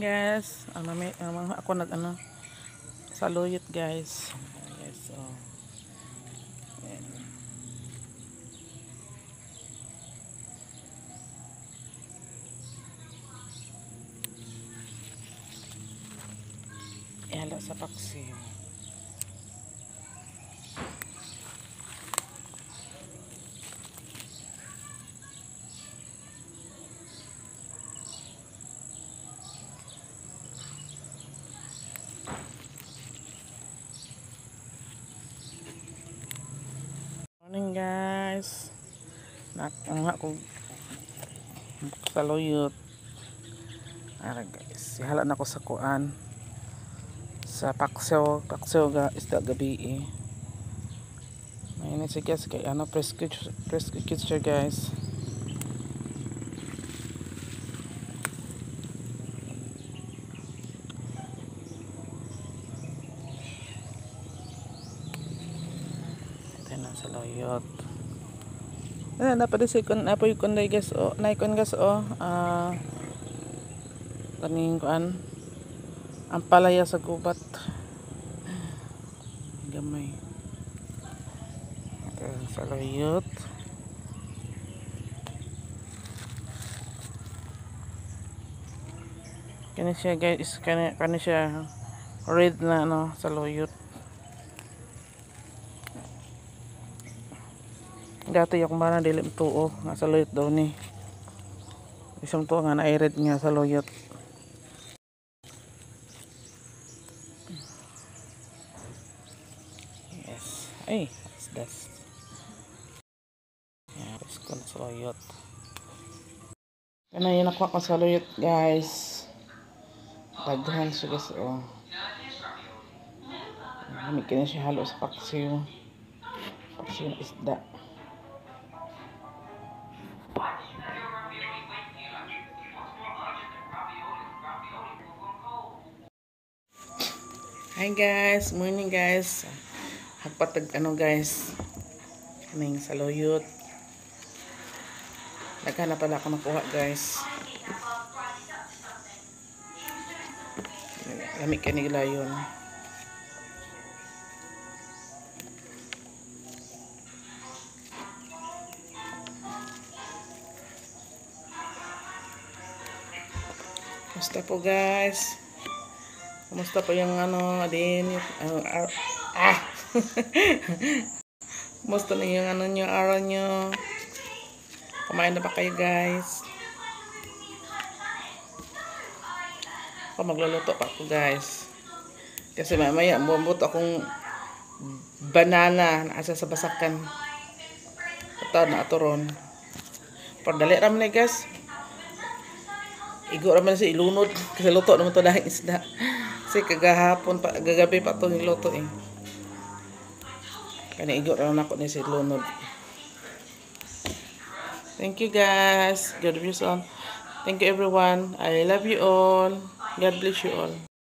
guys. Ako saluyot guys. Guys, so ayan. Ihalo sa paksiw. Morning guys. Nakuha ko saluyot. Ara guys, ihala na ko sa kuan. Sa paksiw ga isda gabi eh. Mainit siya guys kay prescription siya guys. Ito na saluyot. Napadisay kon apoy kon day guys o naikon guys o kaning kuan ang palaya sa gubat gamay. Ito saluyot. Kani siya guys, kani siya red na saluyot. Dati yung mana dili tuo nga saluyot daw ni. Isang tuo nga na red nga saluyot. Yes. Ay, that's. Yes, kon saluyot. Kana yun ako saluyot guys. Daghan siya guys oh. Kami kini siya halo sa paksiw. Paksiw na isda. Hi guys, morning guys. Hagpatag guys. Kaming saluyot. Daghan na pala ako nakuha guys. Lami kani layon. Kumusta po guys? Kumusta po yung din kumusta na yung nyo, araw nyo? Kumain na ba kayo guys? Ako magluluto pa ako guys. Kasi mamaya bumbot akong banana na asa sa basakan. Ito na atoron. Pardali raman na guys. Igo raman si ilunod. Kasi luto naman ito dahil isda. Kasi kagahapon pa, gagabi pa ito niluto eh. Kaya igo raman ako ni si ilunod. Thank you guys. God bless all. Thank you everyone. I love you all. God bless you all.